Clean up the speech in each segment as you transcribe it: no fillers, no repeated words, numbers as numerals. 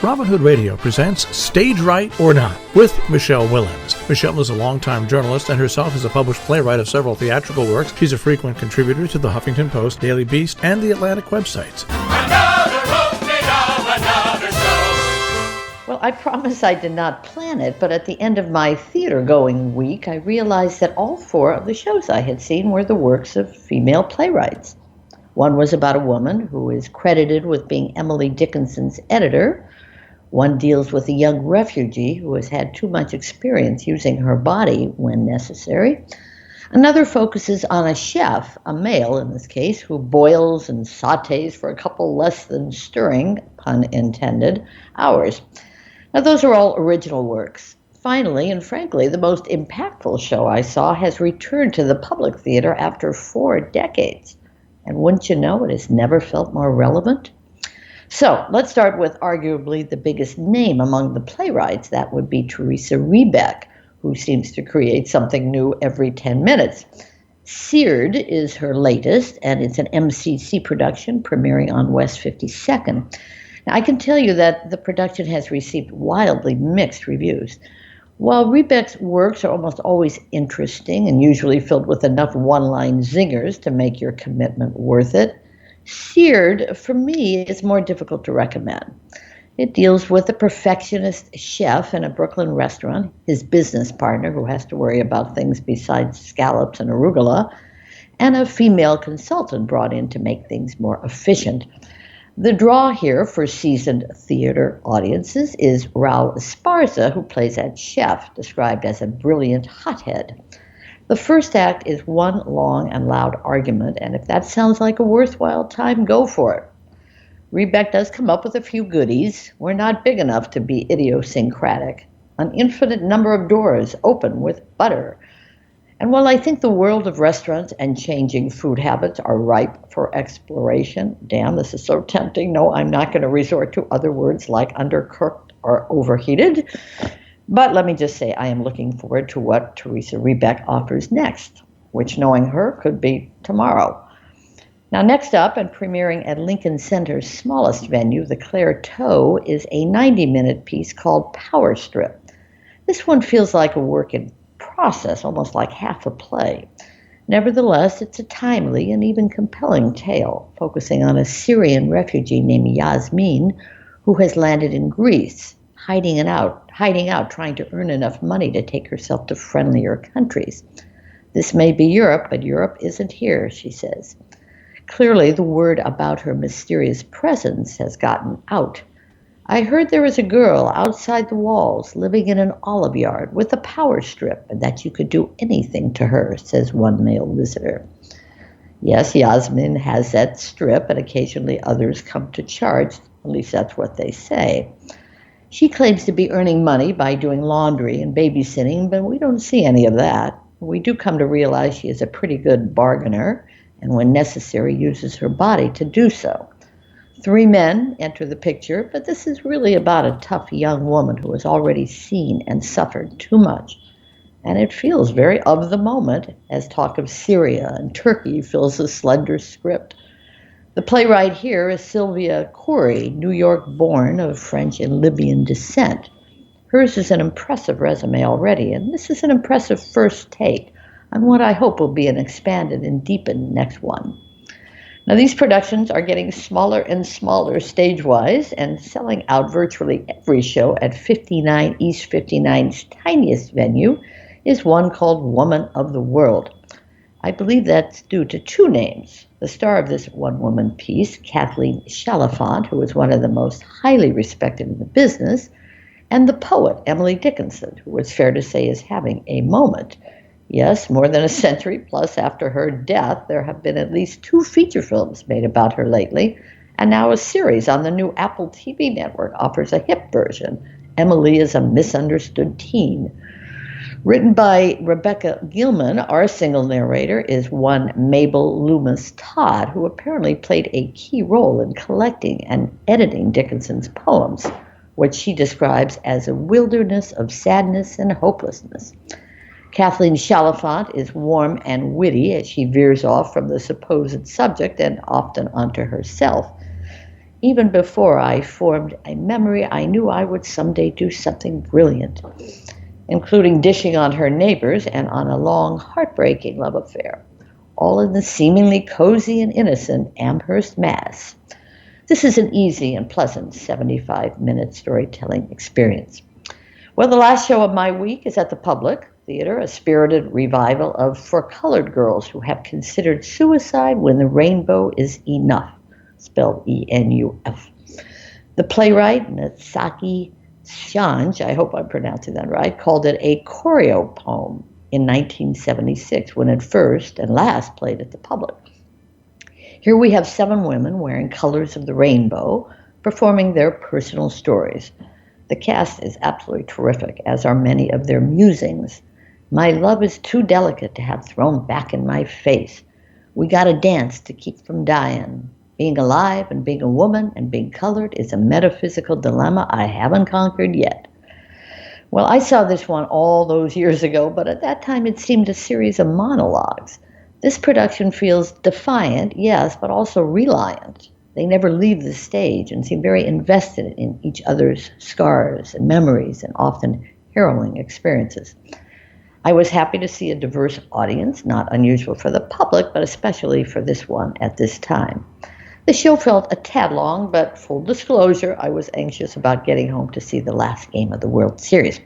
Robin Hood Radio presents Stage Right or Not with Michele Willens. Michele is a longtime journalist and herself is a published playwright of several theatrical works. She's a frequent contributor to the Huffington Post, Daily Beast, and the Atlantic websites. Another opening of another show. Well, I promise I did not plan it, but at the end of my theater-going week, I realized that all four of the shows I had seen were the works of female playwrights. One was about a woman who is credited with being Emily Dickinson's editor. One deals with a young refugee who has had too much experience using her body when necessary. Another focuses on a chef, a male in this case, who boils and sautés for a couple less than stirring, pun intended, hours. Now, those are all original works. Finally, and frankly, the most impactful show I saw has returned to the public theater after 4 decades. And wouldn't you know, it has never felt more relevant? So let's start with arguably the biggest name among the playwrights. That would be Theresa Rebeck, who seems to create something new every 10 minutes. Seared is her latest, and it's an MCC production premiering on West 52nd. Now, I can tell you that the production has received wildly mixed reviews. While Rebeck's works are almost always interesting and usually filled with enough one-line zingers to make your commitment worth it, Seared, for me, is more difficult to recommend. It deals with a perfectionist chef in a Brooklyn restaurant, his business partner who has to worry about things besides scallops and arugula, and a female consultant brought in to make things more efficient. The draw here for seasoned theater audiences is Raul Esparza, who plays that chef, described as a brilliant hothead. The first act is one long and loud argument, and if that sounds like a worthwhile time, go for it. Rebeck does come up with a few goodies. We're not big enough to be idiosyncratic. An infinite number of doors open with butter. And while I think the world of restaurants and changing food habits are ripe for exploration, damn, this is so tempting. No, I'm not going to resort to other words like undercooked or overheated. But let me just say I am looking forward to what Theresa Rebeck offers next, which, knowing her, could be tomorrow. Now, next up and premiering at Lincoln Center's smallest venue, the Claire Toe, is a 90-minute piece called Power Strip. This one feels like a work in process, almost like half a play. Nevertheless, it's a timely and even compelling tale, focusing on a Syrian refugee named Yasmin who has landed in Greece, hiding out, trying to earn enough money to take herself to friendlier countries. This may be Europe, but Europe isn't here, she says. Clearly, the word about her mysterious presence has gotten out. I heard there was a girl outside the walls living in an olive yard with a power strip and that you could do anything to her, says one male visitor. Yes, Yasmin has that strip, and occasionally others come to charge, at least that's what they say. She claims to be earning money by doing laundry and babysitting, but we don't see any of that. We do come to realize she is a pretty good bargainer, and when necessary, uses her body to do so. 3 men enter the picture, but this is really about a tough young woman who has already seen and suffered too much. And it feels very of the moment as talk of Syria and Turkey fills the slender script. The playwright here is Sylvia Khoury, New York-born of French and Libyan descent. Hers is an impressive resume already, and this is an impressive first take on what I hope will be an expanded and deepened next one. Now, these productions are getting smaller and smaller stage-wise and selling out virtually every show at 59 East 59's tiniest venue is one called Woman of the World. I believe that's due to 2 names. The star of this one-woman piece, Kathleen Chalfant, who is one of the most highly respected in the business, and the poet, Emily Dickinson, who it's fair to say is having a moment. Yes, more than a century plus after her death, there have been at least 2 feature films made about her lately, and now a series on the new Apple TV network offers a hip version. Emily is a misunderstood teen. Written by Rebecca Gilman, our single narrator is one Mabel Loomis Todd, who apparently played a key role in collecting and editing Dickinson's poems, which she describes as a wilderness of sadness and hopelessness. Kathleen Chalfant is warm and witty as she veers off from the supposed subject and often onto herself. Even before I formed a memory, I knew I would someday do something brilliant, including dishing on her neighbors and on a long, heartbreaking love affair, all in the seemingly cozy and innocent Amherst, Mass. This is an easy and pleasant 75-minute storytelling experience. Well, the last show of my week is at the Public Theater, a spirited revival of For Colored Girls Who Have Considered Suicide When the Rainbow is Enough, spelled E-N-U-F. The playwright, Natsaki Shanj, I hope I'm pronouncing that right, called it a choreo poem in 1976 when it first and last played at the Public. Here we have 7 women wearing colors of the rainbow performing their personal stories. The cast is absolutely terrific, as are many of their musings. My love is too delicate to have thrown back in my face. We gotta dance to keep from dying. Being alive and being a woman and being colored is a metaphysical dilemma I haven't conquered yet. Well, I saw this one all those years ago, but at that time it seemed a series of monologues. This production feels defiant, yes, but also reliant. They never leave the stage and seem very invested in each other's scars and memories and often harrowing experiences. I was happy to see a diverse audience, not unusual for the public, but especially for this one at this time. The show felt a tad long, but full disclosure, I was anxious about getting home to see the last game of the World Series.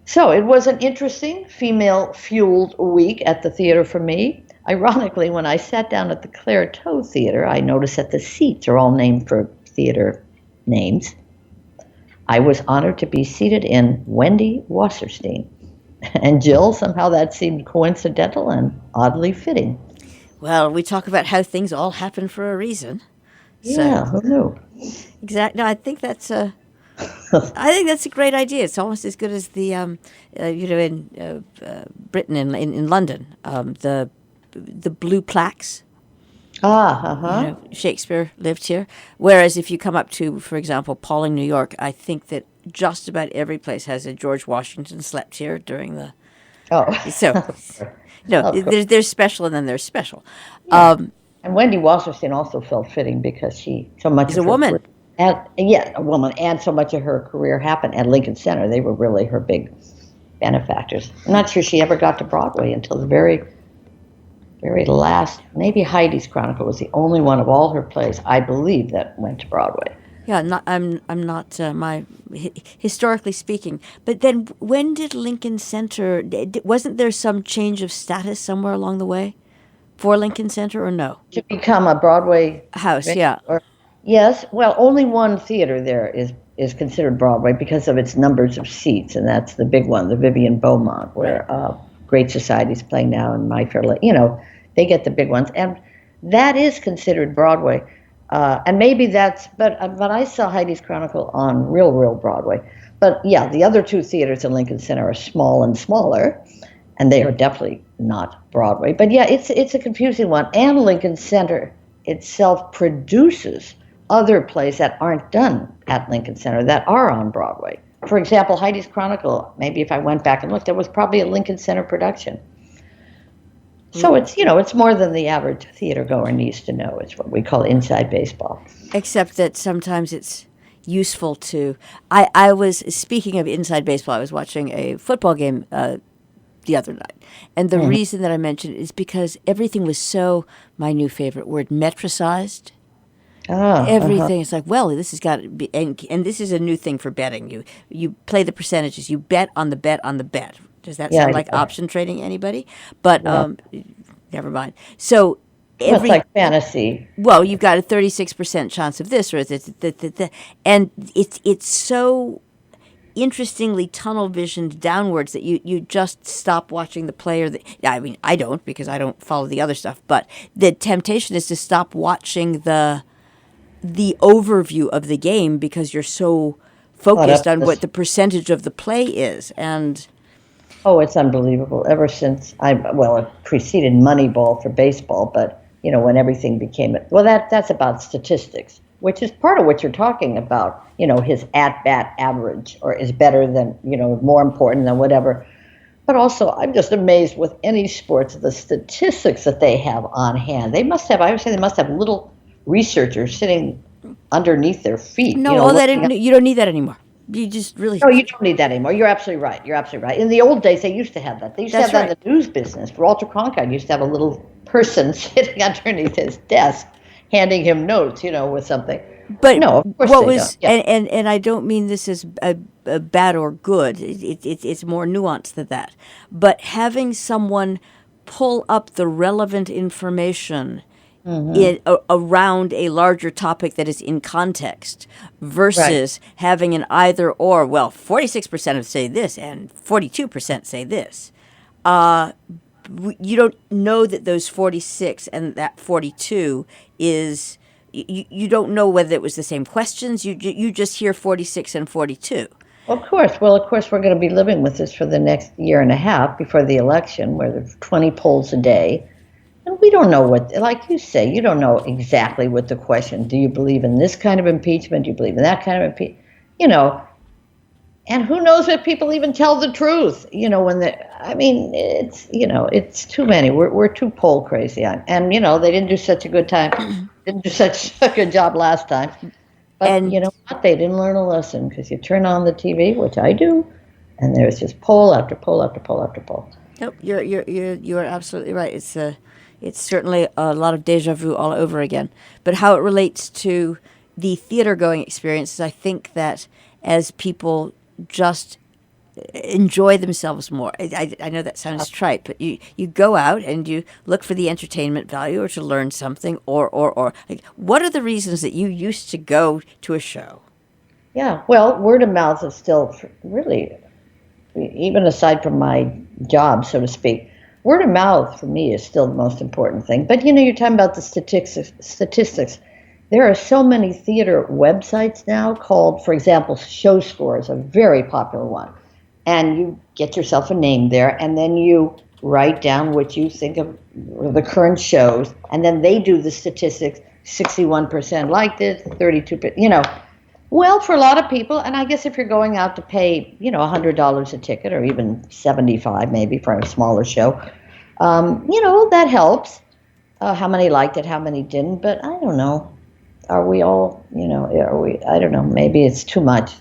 So it was an interesting, female-fueled week at the theater for me. Ironically, when I sat down at the Claire Toe Theater, I noticed that the seats are all named for theater names. I was honored to be seated in Wendy Wasserstein. And Jill, somehow that seemed coincidental and oddly fitting. Well, we talk about how things all happen for a reason. Yeah, who knew? Exactly. No, I think that's a great idea. It's almost as good as the in Britain in London, the blue plaques. Shakespeare lived here. Whereas if you come up to, for example, Pauling, New York, I think that just about every place has a George Washington slept here during the. Oh, so. No, there's special and then there's special. Yeah. And Wendy Wasserstein also felt fitting because she so much is a woman. A woman, and so much of her career happened at Lincoln Center. They were really her big benefactors. I'm not sure she ever got to Broadway until the very, very last. Maybe Heidi's Chronicle was the only one of all her plays, I believe, that went to Broadway. Yeah, I'm not historically speaking. But then, when did Lincoln Center? Wasn't there some change of status somewhere along the way for Lincoln Center, or no? To become a Broadway house, yeah. Yes, well, only one theater there is considered Broadway because of its numbers of seats, and that's the big one, the Vivian Beaumont, where Great Society's playing now, and My Fair Lady. They get the big ones, and that is considered Broadway. And maybe that's, but I saw Heidi's Chronicle on real Broadway. But yeah, the other 2 theaters in Lincoln Center are small and smaller, and they are definitely not Broadway. But yeah, it's a confusing one. And Lincoln Center itself produces other plays that aren't done at Lincoln Center that are on Broadway. For example, Heidi's Chronicle, maybe if I went back and looked, there was probably a Lincoln Center production. So it's more than the average theater goer needs to know. It's what we call inside baseball. Except that sometimes it's useful to. I was, speaking of inside baseball, I was watching a football game the other night, and the reason that I mentioned it is because everything was so, my new favorite word, metricized. Everything is like, well, this has got to be, and this is a new thing for betting. You play the percentages. You bet on the bet on the bet. Does that sound like option trading, anybody? But never mind. So it's like fantasy. Well, you've got a 36% chance of this, or and it's so interestingly tunnel visioned downwards that you just stop watching the player. I mean, I don't, because I don't follow the other stuff. But the temptation is to stop watching the overview of the game because you're so focused on what the percentage of the play is, and. Oh, it's unbelievable. Ever since it preceded Moneyball for baseball, but when everything became that's about statistics, which is part of what you're talking about. His at-bat average, or is better than, more important than whatever. But also, I'm just amazed with any sports, the statistics that they have on hand. I would say they must have little researchers sitting underneath their feet. No, you know, all that looking up. you don't need that anymore. You just really. No, you don't need that anymore. You're absolutely right. You're absolutely right. In the old days, they used to have that. They used to That's have that right. in the news business. Walter Cronkite used to have a little person sitting underneath his desk, handing him notes, with something. But no, of course what they was don't. Yeah. and I don't mean this as a bad or good. It's more nuanced than that. But having someone pull up the relevant information around a larger topic that is in context versus having an either or. Well, 46% say this and 42% say this. You don't know that those 46 and that 42 is. You don't know whether it was the same questions. You just hear 46 and 42. Of course. Well, of course, we're going to be living with this for the next year and a half before the election, where there's 20 polls a day. And we don't know what, like you say, you don't know exactly what the question. Do you believe in this kind of impeachment? Do you believe in that kind of impeachment? And who knows if people even tell the truth? It's too many. We're too poll crazy. And they didn't do such a good time. Didn't do such a good job last time. But And- you know what? They didn't learn a lesson, because you turn on the TV, which I do, and there's just poll after poll after poll after poll. Nope, you're absolutely right. It's certainly a lot of deja vu all over again. But how it relates to the theater going experiences, I think that as people just enjoy themselves more. I know that sounds trite, but you go out and you look for the entertainment value or to learn something or like, what are the reasons that you used to go to a show? Yeah, well, word of mouth is still really, even aside from my job, so to speak, word of mouth for me is still the most important thing. But you're talking about the statistics. There are so many theater websites now called, for example, Show Score is a very popular one. And you get yourself a name there, and then you write down what you think of the current shows, and then they do the statistics, 61% liked it, 32%, Well, for a lot of people, and I guess if you're going out to pay, $100 a ticket, or even $75 maybe for a smaller show, that helps. How many liked it, how many didn't, but I don't know. Are we all, I don't know, maybe it's too much,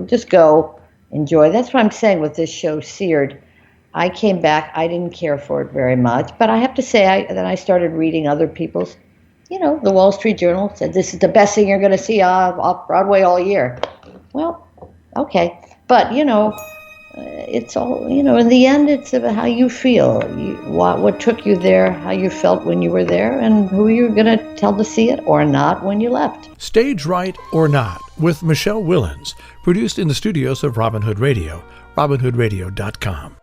just go. Enjoy. That's what I'm saying with this show, Seared. I came back. I didn't care for it very much, but I have to say, then I started reading other people's. The Wall Street Journal said this is the best thing you're going to see off Broadway all year. Well, okay, but it's all in the end, it's about how you feel, what took you there, how you felt when you were there, and who you're going to tell to see it or not when you left. Stage Right or Not with Michele Willens, produced in the studios of Robin Hood Radio, robinhoodradio.com.